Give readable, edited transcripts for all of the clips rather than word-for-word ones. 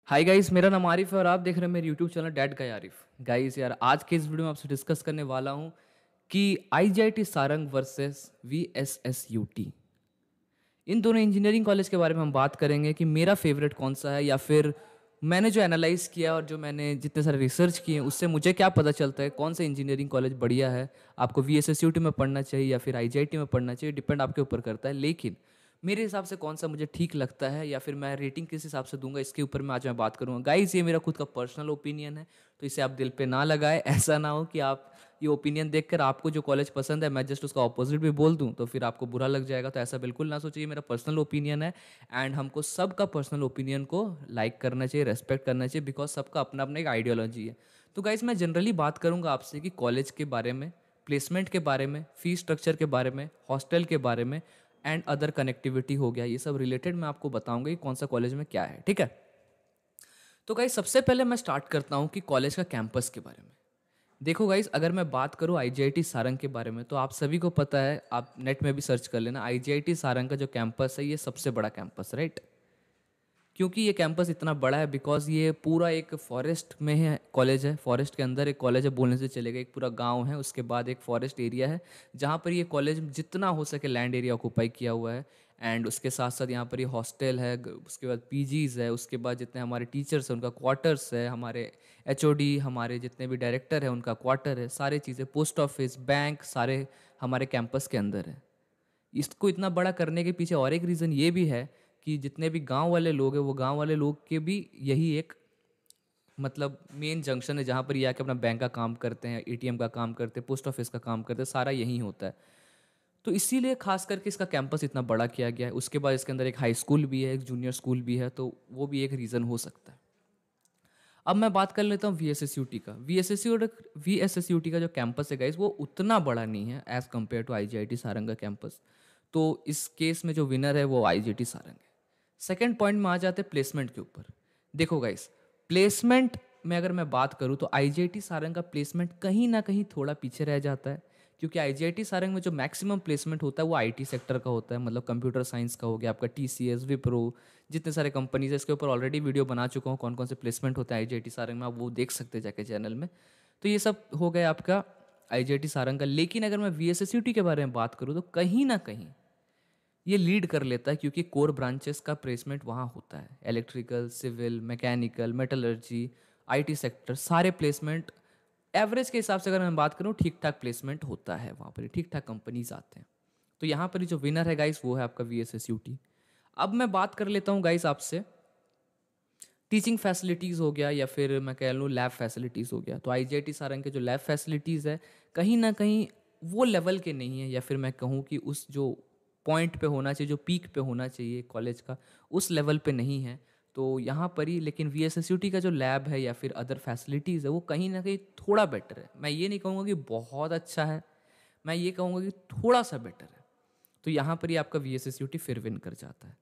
Hi guys, मेरा नाम आरिफ है और आप देख रहे हैं मेरे यूट्यूब चैनल डैड गाय आरिफ। गाइस यार, आज के इस वीडियो में आपसे डिस्कस करने वाला हूँ कि आईजीआईटी सारंग वर्सेस वीएसएसयूटी, इन दोनों इंजीनियरिंग कॉलेज के बारे में हम बात करेंगे कि मेरा फेवरेट कौन सा है, या फिर मैंने जो एनालाइज किया और जो मैंने जितने सारे रिसर्च किए उससे मुझे क्या पता चलता है कौन सा इंजीनियरिंग कॉलेज बढ़िया है। आपको वीएसएसयूटी में पढ़ना चाहिए या फिर आईजीआईटी में पढ़ना चाहिए, डिपेंड आपके ऊपर करता है। लेकिन मेरे हिसाब से कौन सा मुझे ठीक लगता है या फिर मैं रेटिंग किस हिसाब से दूंगा, इसके ऊपर मैं आज मैं बात करूंगा। गाइस, ये मेरा खुद का पर्सनल ओपिनियन है, तो इसे आप दिल पे ना लगाए। ऐसा ना हो कि आप ये ओपिनियन देखकर आपको जो कॉलेज पसंद है मैं जस्ट उसका ऑपोजिट भी बोल दूं तो फिर आपको बुरा लग जाएगा। तो ऐसा बिल्कुल ना सोचिए, मेरा पर्सनल ओपिनियन है एंड हमको सबका पर्सनल ओपिनियन को लाइक करना चाहिए, रेस्पेक्ट करना चाहिए, बिकॉज सबका अपना अपना एक आइडियोलॉजी है। तो गाइस, मैं जनरली बात करूंगा आपसे कि कॉलेज के बारे में, प्लेसमेंट के बारे में, फीस स्ट्रक्चर के बारे में, हॉस्टल के बारे में एंड अदर कनेक्टिविटी हो गया, ये सब रिलेटेड मैं आपको बताऊंगा कि कौन सा कॉलेज में क्या है। ठीक है, तो गाइस सबसे पहले मैं स्टार्ट करता हूँ कि कॉलेज का कैंपस के बारे में। देखो गाइस, अगर मैं बात करूँ आईजीआईटी सारंग के बारे में तो आप सभी को पता है, आप नेट में भी सर्च कर लेना, आईजीआईटी सारंग का जो कैंपस है ये सबसे बड़ा कैंपस, राइट। क्योंकि ये कैंपस इतना बड़ा है बिकॉज ये पूरा एक फॉरेस्ट में है, कॉलेज है, फॉरेस्ट के अंदर एक कॉलेज है बोलने से चलेगा। एक पूरा गांव है, उसके बाद एक फॉरेस्ट एरिया है जहाँ पर ये कॉलेज जितना हो सके लैंड एरिया ऑक्यूपाई किया हुआ है। एंड उसके साथ साथ यहाँ पर ये हॉस्टल है, उसके बाद पीजीज है, उसके बाद जितने हमारे टीचर्स हैं उनका क्वार्टर्स है, हमारे एचओडी, हमारे जितने भी डायरेक्टर है उनका क्वार्टर है, सारी चीज़ें, पोस्ट ऑफिस, बैंक, सारे हमारे कैंपस के अंदर है। इसको इतना बड़ा करने के पीछे और एक रीज़न ये भी है कि जितने भी गांव वाले लोग हैं वो गांव वाले लोग के भी यही एक मतलब मेन जंक्शन है जहाँ पर ये आके अपना बैंक का काम करते हैं, एटीएम का काम करते हैं, पोस्ट ऑफिस का काम करते हैं, सारा यही होता है। तो इसीलिए खास करके इसका कैंपस इतना बड़ा किया गया है। उसके बाद इसके अंदर एक हाई स्कूल भी है, एक जूनियर स्कूल भी है, तो वो भी एक रीज़न हो सकता है। अब मैं बात कर लेता हूँ वीएसएसयूटी का। वीएसएसयूटी का जो कैंपस है गाइस वो उतना बड़ा नहीं है एज कम्पेयर टू आईजीआईटी सारंग का कैंपस। तो इस केस में जो विनर है वो आईजीआईटी सारंग है। सेकेंड पॉइंट में आ जाते हैं प्लेसमेंट के ऊपर। देखो गाइस, प्लेसमेंट में अगर मैं बात करूँ तो आईजीआईटी सारंग का प्लेसमेंट कहीं ना कहीं थोड़ा पीछे रह जाता है, क्योंकि आईजीआईटी सारंग में जो मैक्सिमम प्लेसमेंट होता है वो आईटी सेक्टर का होता है, मतलब कंप्यूटर साइंस का हो गया, आपका टीसीएस, विप्रो, जितने सारे कंपनीज है, इसके ऊपर ऑलरेडी वीडियो बना चुका हूँ कौन कौन से प्लेसमेंट होता है आईजीआईटी सारंग में, आप वो देख सकते हैं जाके चैनल में। तो ये सब हो गया आपका आईजीआईटी सारंग का। लेकिन अगर मैं वीएसएसयूटी के बारे में बात करूँ तो कहीं ना कहीं ये लीड कर लेता है, क्योंकि कोर ब्रांचेस का प्लेसमेंट वहाँ होता है, electrical, civil, mechanical, metallurgy, IT sector, सारे प्लेसमेंट एवरेज के हिसाब से अगर मैं बात करूँ ठीक ठाक प्लेसमेंट होता है वहाँ पर, ठीक ठाक कंपनीज आते हैं। तो यहाँ पर जो विनर है गाइस वो है आपका वीएसएसयूटी। अब मैं बात कर लेता हूँ गाइस आपसे टीचिंग फैसिलिटीज़ हो गया या फिर मैं कह लूँ लैब फैसिलिटीज़ हो गया। तो आईजीआईटी सारंग के जो लैब फैसिलिटीज़ है कहीं ना कहीं वो लेवल के नहीं है, या फिर मैं कहूँ कि उस जो पॉइंट पे होना चाहिए, जो पीक पे होना चाहिए कॉलेज का, उस लेवल पे नहीं है। तो यहाँ पर ही लेकिन वीएसएसयूटी का जो लैब है या फिर अदर फैसिलिटीज़ है वो कहीं ना कहीं थोड़ा बेटर है। मैं ये नहीं कहूँगा कि बहुत अच्छा है, मैं ये कहूँगा कि थोड़ा सा बेटर है। तो यहाँ पर ही आपका वीएसएसयूटी फिर विन कर जाता है।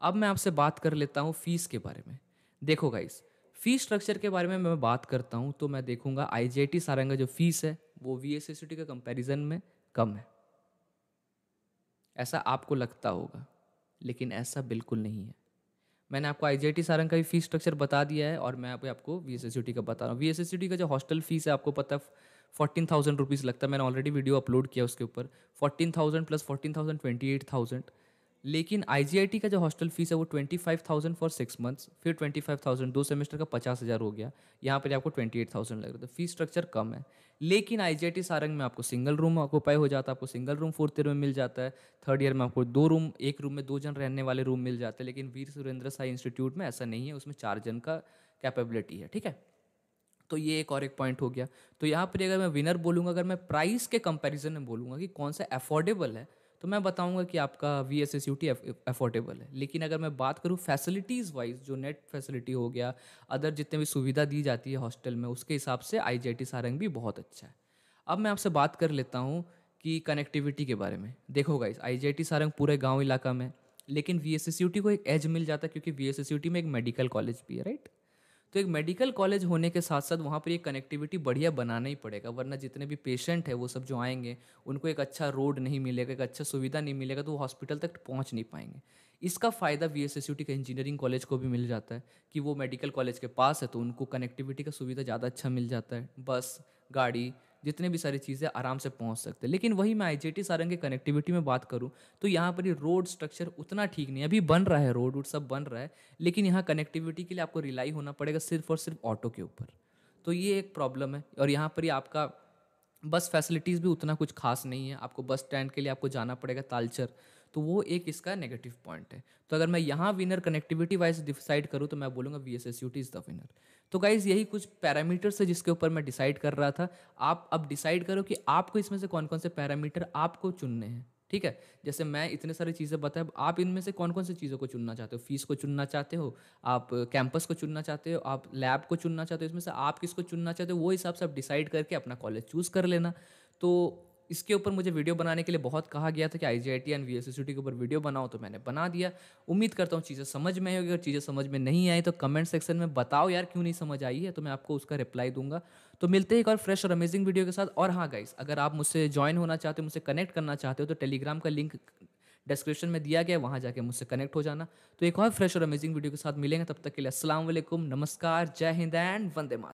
अब मैं आपसे बात कर लेता हूँ फीस के बारे में। देखो गाइस, फीस स्ट्रक्चर के बारे में मैं बात करता हूँ तो मैं देखूंगा आईजीआईटी सारंग का जो फीस है वो वीएसएसयूटी के कंपैरिजन में कम है। ऐसा आपको लगता होगा, लेकिन ऐसा बिल्कुल नहीं है। मैंने आपको आईजीआईटी सारंग का भी फीस स्ट्रक्चर बता दिया है और मैं अभी आपको वीएसएसयूटी का बता रहा हूँ। वीएसएसयूटी का जो हॉस्टल फीस है आपको पता है 14,000 रुपीज़ लगता है, मैंने ऑलरेडी वीडियो अपलोड किया उसके ऊपर। 14,000 प्लस 14,000 28,000। लेकिन आईजीआईटी का जो हॉस्टल फीस है वो 25,000 फॉर 6 मंथ्स, फिर 25,000 2 सेमेस्टर का 50,000 हो गया। यहाँ पर आपको 28,000 लग रहा है, तो फीस स्ट्रक्चर कम है। लेकिन आईजीआईटी सारंग में आपको सिंगल रूम ऑक्यूपाई हो जाता है, आपको सिंगल रूम फोर्थ ईयर में मिल जाता है। थर्ड ईयर में आपको 2 रूम, एक रूम में 2 जन रहने वाले रूम मिल जाते हैं। लेकिन वीर सुरेंद्र साई इंस्टीट्यूट में ऐसा नहीं है, उसमें 4 जन का कैपेबिलिटी है। ठीक है, तो ये एक और एक पॉइंट हो गया। तो यहाँ पर अगर मैं विनर बोलूँगा, अगर मैं प्राइस के कंपैरिजन में बोलूँगा कि कौन सा अफोर्डेबल है, तो मैं बताऊँगा कि आपका we S S U T affordable है। लेकिन अगर मैं बात करूँ फैसिलिटीज़ वाइज, जो नेट फैसिलिटी हो गया, अदर जितने भी सुविधा दी जाती है हॉस्टल में, उसके हिसाब से आई जी आई टी सारंग भी बहुत अच्छा है। अब मैं आपसे बात कर लेता हूँ कि कनेक्टिविटी के बारे में। देखो guys, I G I T Sarang पूरे गाँव इलाका में, लेकिन V S S U T को एक एज मिल जाता है क्योंकि V S S U T में एक मेडिकल कॉलेज भी है, राइट। तो एक मेडिकल कॉलेज होने के साथ साथ वहाँ पर ये कनेक्टिविटी बढ़िया बनाना ही पड़ेगा, वरना जितने भी पेशेंट है वो सब जो आएंगे उनको एक अच्छा रोड नहीं मिलेगा, एक अच्छा सुविधा नहीं मिलेगा, तो वो हॉस्पिटल तक पहुँच नहीं पाएंगे। इसका फ़ायदा वीएसएसयूटी के इंजीनियरिंग कॉलेज को भी मिल जाता है कि वो मेडिकल कॉलेज के पास है, तो उनको कनेक्टिविटी का सुविधा ज़्यादा अच्छा मिल जाता है। बस, गाड़ी, जितने भी सारी चीज़ें आराम से पहुंच सकते हैं। लेकिन वही मैं आईजीआईटी सारंग के कनेक्टिविटी में बात करूं तो यहाँ पर ये रोड स्ट्रक्चर उतना ठीक नहीं है। अभी बन रहा है, रोड वोड सब बन रहा है, लेकिन यहाँ कनेक्टिविटी के लिए आपको रिलाई होना पड़ेगा सिर्फ और सिर्फ ऑटो के ऊपर। तो ये एक प्रॉब्लम है। और यहाँ पर ही आपका बस फैसिलिटीज़ भी उतना कुछ खास नहीं है। आपको बस स्टैंड के लिए आपको जाना पड़ेगा तालचर, तो वो एक इसका नेगेटिव पॉइंट है। तो अगर मैं यहाँ विनर कनेक्टिविटी वाइज डिसाइड करूँ तो मैं बोलूँगा वीएसएसयूटी इज़ द विनर। तो गाइज़ यही कुछ पैरामीटर्स है जिसके ऊपर मैं डिसाइड कर रहा था। आप अब डिसाइड करो कि आपको इसमें से कौन कौन से पैरामीटर आपको चुनने हैं। ठीक है, जैसे मैं इतने सारी चीज़ें बताया, आप इनमें से कौन कौन सी चीज़ों को चुनना चाहते हो? फीस को चुनना चाहते हो, आप कैंपस को चुनना चाहते हो, आप लैब को चुनना चाहते हो, इसमें से आप किसको चुनना चाहते हो, वो हिसाब से आप डिसाइड करके अपना कॉलेज चूज़ कर लेना। तो इसके ऊपर मुझे वीडियो बनाने के लिए बहुत कहा गया था कि आईजीआईटी एंड वीएसएसयूटी के ऊपर वीडियो बनाओ, तो मैंने बना दिया। उम्मीद करता हूँ चीज़ें समझ में आई होगी। अगर चीज़ें समझ में नहीं आई तो कमेंट सेक्शन में बताओ यार क्यों नहीं समझ आई है, तो मैं आपको उसका रिप्लाई दूंगा। तो मिलते हैं एक और फ्रेश और अमेजिंग वीडियो के साथ। और हाँ गाइस, अगर आप मुझसे ज्वाइन होना चाहते हो, मुझसे कनेक्ट करना चाहते हो, तो टेलीग्राम का लिंक डिस्क्रिप्शन में दिया गया है, वहाँ जाके मुझसे कनेक्ट हो जाना। तो एक और फ्रेश और अमेजिंग वीडियो के साथ मिलेंगे, तब तक के लिए अस्सलाम वालेकुम, नमस्कार, जय हिंद एंड वंदे मातरम।